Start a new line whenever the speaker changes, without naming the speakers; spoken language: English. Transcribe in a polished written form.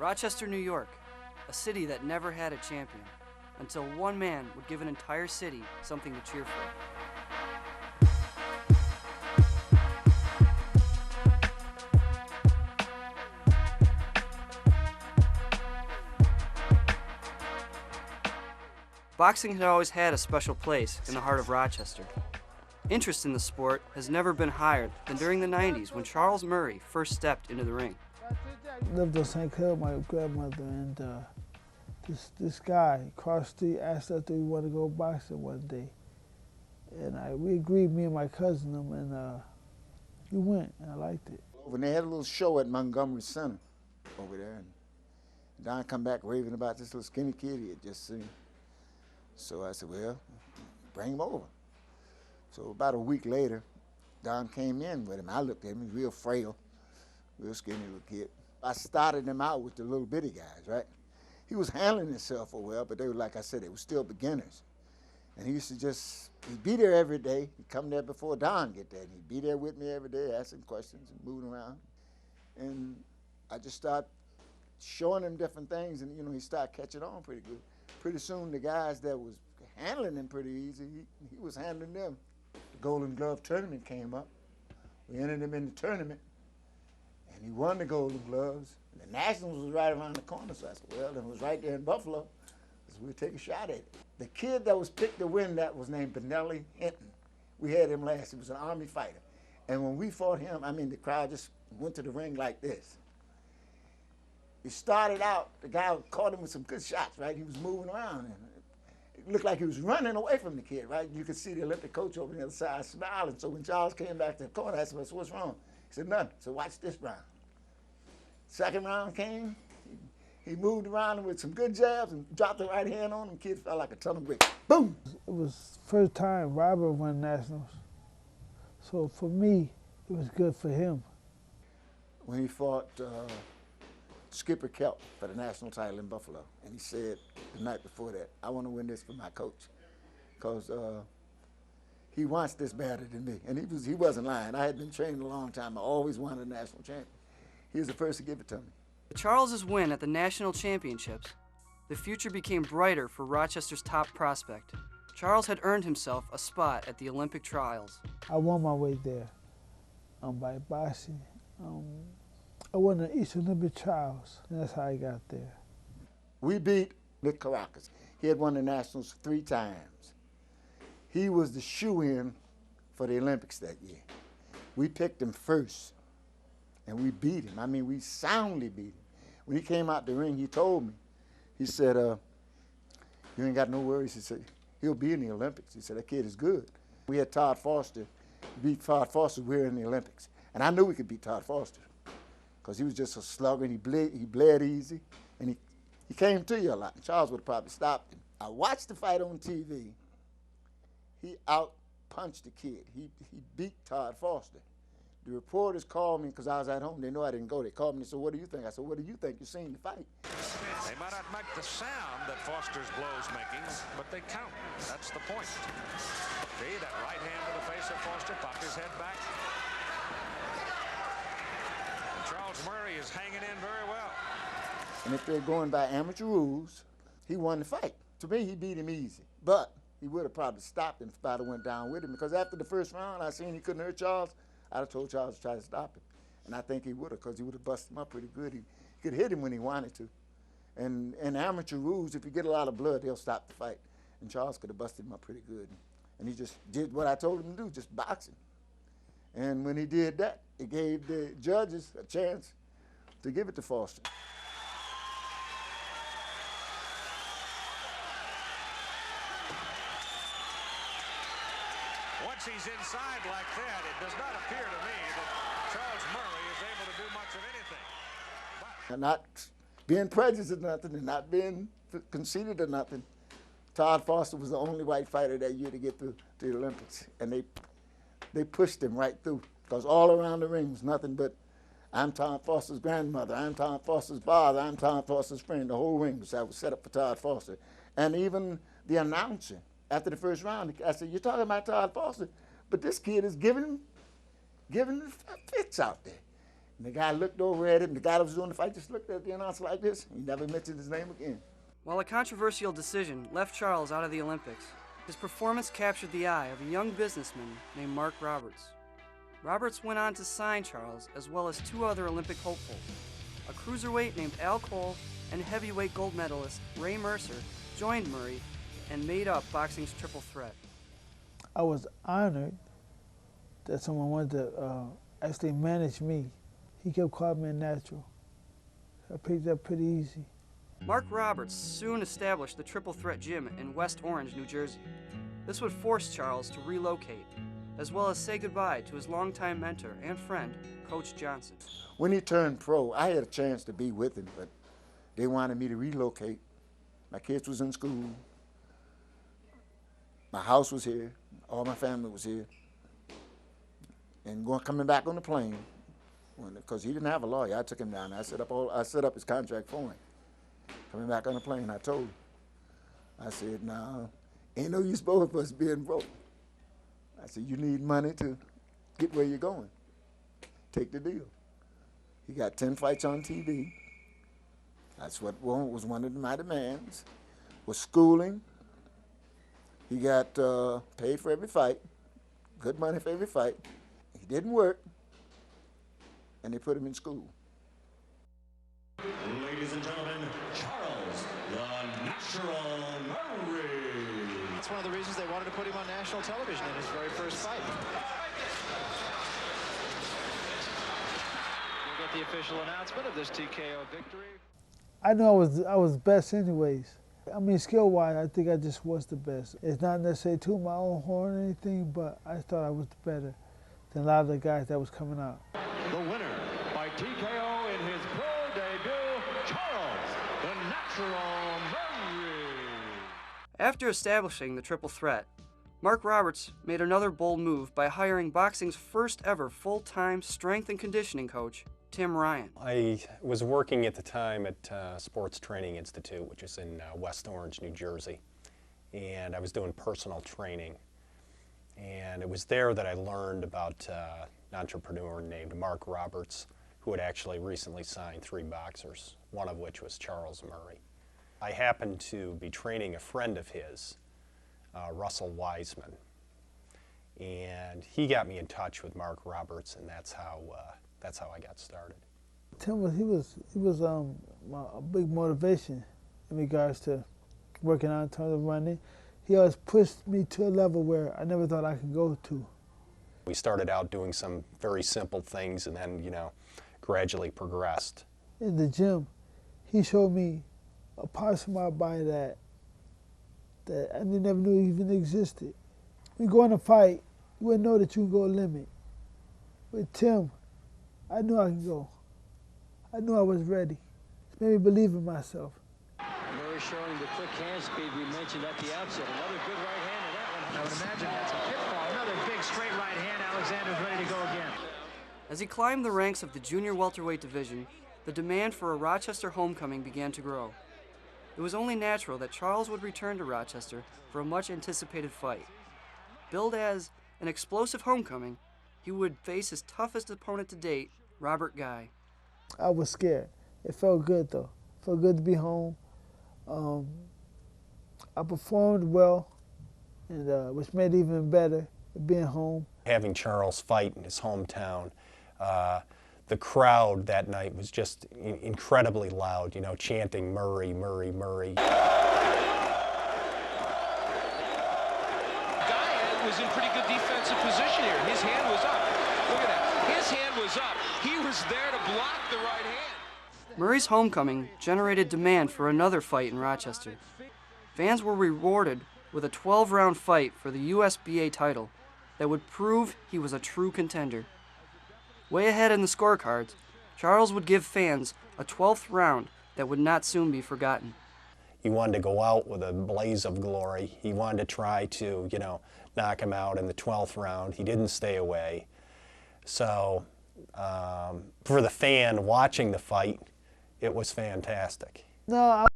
Rochester, New York, a city that never had a champion, until one man would give an entire city something to cheer for. Boxing had always had a special place in the heart of Rochester. Interest in the sport has never been higher than during the 90s when Charles Murray first stepped into the ring.
I lived on St. Clair with my grandmother, and this guy across the street asked us if we wanted to go boxing one day. And we agreed, me and my cousin, and we went, and I liked it.
When they had a little show at Montgomery Center over there, and Don come back raving about this little skinny kid he had just seen. So I said, well, bring him over. So about a week later, Don came in with him. I looked at him, he was real frail, real skinny little kid. I started him out with the little bitty guys, right? He was handling himself for well, but they were, like I said, they were still beginners. And he used to he'd be there every day. He'd come there before Don get there. And he'd be there with me every day, asking questions and moving around. And I just started showing him different things, and he started catching on pretty good. Pretty soon, the guys that was handling him pretty easy, he was handling them. The Golden Glove tournament came up. We entered him in the tournament, and he won the Golden Gloves. And the Nationals was right around the corner, so I said, well, it was right there in Buffalo, so we'll take a shot at it. The kid that was picked to win that was named Benelli Hinton. We had him last. He was an Army fighter. And when we fought him, the crowd just went to the ring like this. He started out, the guy caught him with some good shots, right? He was moving around, and it looked like he was running away from the kid, right? You could see the Olympic coach over on the other side smiling. So when Charles came back to the corner, I said, well, so what's wrong? He said, nothing. So watch this round. Second round came, he moved around with some good jabs and dropped the right hand on him. Kid felt like a ton of bricks. Boom!
It was first time Robert won Nationals. So for me, it was good for him.
When he fought Skipper Kelp for the national title in Buffalo, and he said the night before that, I want to win this for my coach, because he wants this better than me. And he wasn't lying. I had been trained a long time. I always wanted a national champion. He was the first to give it to me.
With Charles's win at the national championships, the future became brighter for Rochester's top prospect. Charles had earned himself a spot at the Olympic trials.
I won my way there by boxing. I won the East Olympic trials, and that's how I got there.
We beat Nick Caracas. He had won the Nationals 3 times. He was the shoe-in for the Olympics that year. We picked him first, and we beat him. We soundly beat him. When he came out the ring, he told me, he said, you ain't got no worries. He said, he'll be in the Olympics. He said, that kid is good. We had Todd Foster. Beat Todd Foster, we were in the Olympics. And I knew we could beat Todd Foster, because he was just a slugger, and he bled easy, and he came to you a lot. And Charles would have probably stopped him. I watched the fight on TV. He out-punched the kid. He beat Todd Foster. The reporters called me, because I was at home. They know I didn't go. They called me and said, what do you think? I said, what do you think? You seen the fight.
They might not make the sound that Foster's blow's making, but they count. That's the point. See, that right hand to the face of Foster, popped his head back. And Charles Murray is hanging in very well.
And if they're going by amateur rules, he won the fight. To me, he beat him easy. But he would have probably stopped him if I'd have went down with him, because after the first round, I seen he couldn't hurt Charles. I'd have told Charles to try to stop him. And I think he would have, because he would have busted him up pretty good. He could hit him when he wanted to. And in amateur rules, if you get a lot of blood, they'll stop the fight. And Charles could have busted him up pretty good. And he just did what I told him to do, just boxing. And when he did that, it gave the judges a chance to give it to Foster.
Once he's inside like that, it does not appear to me that Charles Murray is able to do much of anything.
But not being prejudiced or nothing, and not being conceited or nothing, Todd Foster was the only white fighter that year to get through to the Olympics. And they pushed him right through, because all around the ring was nothing but, I'm Todd Foster's grandmother, I'm Todd Foster's father, I'm Todd Foster's friend. The whole ring was set up for Todd Foster. And even the announcer, after the first round, I said, you're talking about Todd Foster, but this kid is giving the fits out there. And the guy looked over at it, and the guy that was doing the fight just looked at the announcer like this. He never mentioned his name again.
While a controversial decision left Charles out of the Olympics, his performance captured the eye of a young businessman named Mark Roberts. Roberts went on to sign Charles, as well as two other Olympic hopefuls. A cruiserweight named Al Cole and heavyweight gold medalist Ray Mercer joined Murray and made up boxing's triple threat.
I was honored that someone wanted to actually manage me. He kept calling me a natural. I picked it up pretty easy.
Mark Roberts soon established the Triple Threat Gym in West Orange, New Jersey. This would force Charles to relocate, as well as say goodbye to his longtime mentor and friend, Coach Johnson.
When he turned pro, I had a chance to be with him, but they wanted me to relocate. My kids was in school. My house was here. All my family was here. And coming back on the plane, because he didn't have a lawyer, I took him down. I set up his contract for him. Coming back on the plane, I told him. I said, "No, ain't no use both of us being broke." I said, "You need money to get where you're going. Take the deal." He got 10 fights on TV. That's what was one of my demands. Was schooling. He got paid for every fight, good money for every fight. He didn't work, and they put him in school.
Ladies and gentlemen, Charles, the Natural Murray.
That's one of the reasons they wanted to put him on national television in his very first fight. We'll get the official announcement of this TKO victory.
I know I was best anyways. I mean, skill-wise, I think I just was the best. It's not necessarily to my own horn or anything, but I thought I was better than a lot of the guys that was coming out.
The winner by TKO in his pro debut, Charles, the Natural Murray.
After establishing the triple threat, Mark Roberts made another bold move by hiring boxing's first ever full-time strength and conditioning coach, Tim Ryan.
I was working at the time at Sports Training Institute, which is in West Orange, New Jersey, and I was doing personal training. And it was there that I learned about an entrepreneur named Mark Roberts, who had actually recently signed 3 boxers, one of which was Charles Murray. I happened to be training a friend of his, Russell Wiseman, and he got me in touch with Mark Roberts, and that's how I got started.
Tim was a big motivation in regards to working on in terms of running. He always pushed me to a level where I never thought I could go to.
We started out doing some very simple things and then, gradually progressed.
In the gym, he showed me a parts of my body that I never knew even existed. When you go in a fight, you wouldn't know that you can go a limit. With Tim, I knew I could go. I knew I was ready. It made me believe in myself.
Murray showing the quick hand speed we mentioned at the outset. Another good right hand in that one. I would imagine that's a pitfall. Another big straight right hand. Alexander's ready to go again.
As he climbed the ranks of the junior welterweight division, the demand for a Rochester homecoming began to grow. It was only natural that Charles would return to Rochester for a much-anticipated fight. Billed as an explosive homecoming, he would face his toughest opponent to date, Robert Guy.
I was scared. It felt good, though. It felt good to be home. I performed well, and which made it even better, being home.
Having Charles fight in his hometown, the crowd that night was just incredibly loud, chanting Murray, Murray, Murray.
Guy was in pretty good defensive position here. His hand was up. Look at that. His hand was up. He was there to block the right hand.
Murray's homecoming generated demand for another fight in Rochester. Fans were rewarded with a 12-round fight for the USBA title that would prove he was a true contender. Way ahead in the scorecards, Charles would give fans a 12th round that would not soon be forgotten.
He wanted to go out with a blaze of glory. He wanted to try to, knock him out in the 12th round. He didn't stay away. So for the fan watching the fight, it was fantastic.
No,